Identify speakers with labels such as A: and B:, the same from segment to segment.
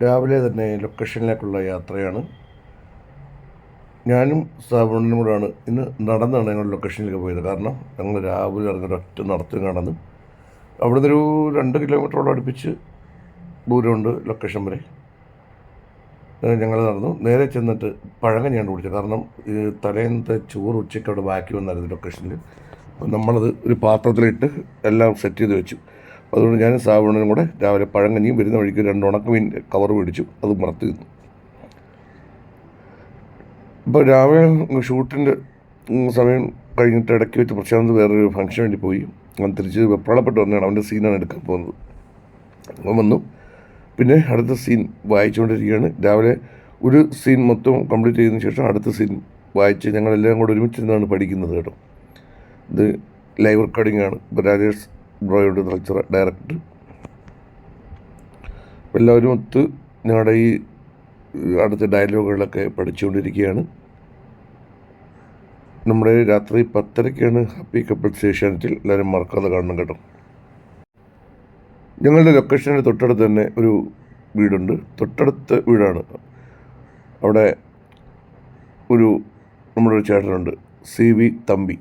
A: രാവിലെ തന്നെ ലൊക്കേഷനിലേക്കുള്ള യാത്രയാണ്. ഞാനും സാബുണ്ണനും കൂടാണ് ഇന്ന് നടന്നാണ് ഞങ്ങൾ ലൊക്കേഷനിലേക്ക് പോയത്. കാരണം ഞങ്ങൾ രാവിലെ ഇറങ്ങി ഒറ്റ നടത്തും നടന്ന് അവിടുന്ന് ഒരു 2 കിലോമീറ്ററോളം അടുപ്പിച്ച് ദൂരമുണ്ട് ലൊക്കേഷൻ വരെ. ഞങ്ങൾ നടന്നു നേരെ ചെന്നിട്ട് പഴങ്കഞ്ഞിയാണ് കുടിച്ചത്. കാരണം തലേന്നത്തെ ചോറ് ഉച്ചയ്ക്ക് അവിടെ ബാക്കി വന്നായിരുന്നു ലൊക്കേഷനിൽ. അപ്പോൾ നമ്മളത് ഒരു പാത്രത്തിലിട്ട് എല്ലാം സെറ്റ് ചെയ്ത് വെച്ചു. അതുകൊണ്ട് ഞാനും സാബുണ്ണനും കൂടെ രാവിലെ പഴങ്കഞ്ഞിയും വരുന്ന വഴിക്ക് 2 ഉണക്കമീൻ കവർ മേടിച്ചു, അത് മറത്ത് തിന്നു. ഇപ്പോൾ രാവിലെ ഷൂട്ടിൻ്റെ സമയം കഴിഞ്ഞിട്ട് ഇടയ്ക്ക് വെച്ച് പ്രശാന്ത് വേറൊരു ഫംഗ്ഷന് വേണ്ടി പോയി. അവൻ തിരിച്ച് വെപ്രാളപ്പെട്ട് വന്നതാണ്, അവൻ്റെ സീനാണ് എടുക്കാൻ പോകുന്നത്. അവൻ വന്നു. പിന്നെ അടുത്ത സീൻ വായിച്ചുകൊണ്ടിരിക്കുകയാണ്. രാവിലെ ഒരു സീൻ മൊത്തം കംപ്ലീറ്റ് ചെയ്തതിന് ശേഷം അടുത്ത സീൻ വായിച്ച് ഞങ്ങളെല്ലാം കൂടെ ഒരുമിച്ചിരുന്നാണ് പഠിക്കുന്നത് കേട്ടോ. ഇത് ലൈവ് റെക്കോർഡിംഗ് ആണ്. ഇപ്പോൾ രാജേഷ് ബ്രോയുടെ ഡയറക്ടർ. എല്ലാവരും ഒത്ത് ഞങ്ങളുടെ ഈ അടുത്ത ഡയലോഗുകളൊക്കെ പഠിച്ചുകൊണ്ടിരിക്കുകയാണ്. നമ്മുടെ രാത്രി 10:30 ഹാപ്പി കപ്പിൾസ് ഏഷ്യാനെറ്റിൽ എല്ലാവരും മറക്കാതെ കാണണം കേട്ടോ. ഞങ്ങളുടെ ലൊക്കേഷൻ്റെ തൊട്ടടുത്ത് തന്നെ ഒരു വീടുണ്ട്. തൊട്ടടുത്ത വീടാണ്. അവിടെ നമ്മുടെ ഒരു ചേട്ടനുണ്ട്, CV തമ്പി.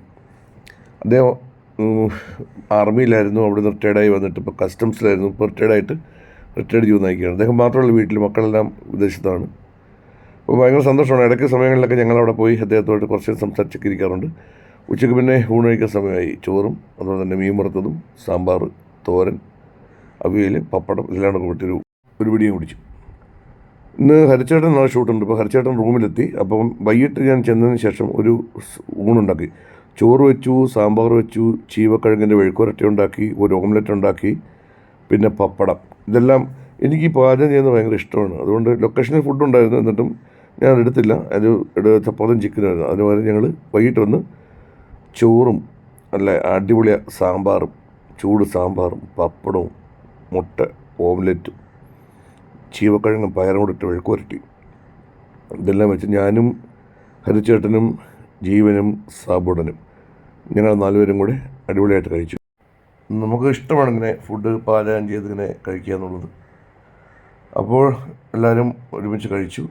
A: അദ്ദേഹം ആർമിയിലായിരുന്നു, അവിടെ റിട്ടയർഡായി വന്നിട്ട് ഇപ്പോൾ കസ്റ്റംസിലായിരുന്നു. ഇപ്പോൾ റിട്ടയർഡ് ചെയ്ത് നയിക്കുകയാണ്. അദ്ദേഹം മാത്രമല്ല, വീട്ടിൽ മക്കളെല്ലാം വിദേശത്താണ്. അപ്പോൾ ഭയങ്കര സന്തോഷമാണ്. ഇടയ്ക്ക് സമയങ്ങളിലൊക്കെ ഞങ്ങളവിടെ പോയി അദ്ദേഹത്തോട്ട് കുറച്ച് സംസാരിച്ചൊക്കെ ഇരിക്കാറുണ്ട്. ഉച്ചയ്ക്ക് പിന്നെ ഊണ് കഴിക്കാൻ സമയമായി. ചോറും അതുപോലെ തന്നെ മീൻ വറുത്തതും സാമ്പാർ, തോരൻ, അവിയൽ, പപ്പടം എല്ലാം കൂട്ടി ഒരു പിടിയും കുടിച്ചു. ഇന്ന് ഹരിച്ചേട്ടൻ നാളെ ഷൂട്ടുണ്ട്. ഇപ്പോൾ ഹരിച്ചേട്ടൻ റൂമിലെത്തി. അപ്പം വൈകിട്ട് ഞാൻ ചെന്നതിന് ശേഷം ഒരു ഊണുണ്ടാക്കി. ചോറ് വെച്ചു, സാമ്പാർ വെച്ചു, ചീവക്കിഴങ്ങിൻ്റെ മെഴുക്കുവരട്ടി ഉണ്ടാക്കി, ഒരു ഓംലെറ്റ് ഉണ്ടാക്കി, പിന്നെ പപ്പടം. ഇതെല്ലാം എനിക്ക് ഈ പാചകം ചെയ്യുന്നത് ഭയങ്കര ഇഷ്ടമാണ്. അതുകൊണ്ട് ലൊക്കേഷനിൽ ഫുഡ് ഉണ്ടായിരുന്നു, എന്നിട്ടും ഞാൻ എടുത്തില്ല. ചപ്പാത്തിയും ചിക്കനായിരുന്നു. അതുപോലെ ഞങ്ങൾ വൈകിട്ട് വന്ന് ചോറും നല്ല അടിപൊളി സാമ്പാറും, ചൂട് സാമ്പാറും, പപ്പടവും, മുട്ട ഓംലെറ്റും, ചീവക്കിഴങ്ങും പയറും കൂടി ഇട്ട് മെഴുക്കുവരട്ടി, ഇതെല്ലാം വെച്ച് ഞാനും ഹരിച്ചേട്ടനും ജീവനും സാബുടനും ഞങ്ങൾ 4 പേരും കൂടെ അടിപൊളിയായിട്ട് കഴിച്ചു. നമുക്ക് ഇഷ്ടമാണ് ഇങ്ങനെ ഫുഡ് പാചകം ചെയ്ത് ഇങ്ങനെ കഴിക്കുക എന്നുള്ളത്. അപ്പോൾ എല്ലാവരും ഒരുമിച്ച് കഴിച്ചു.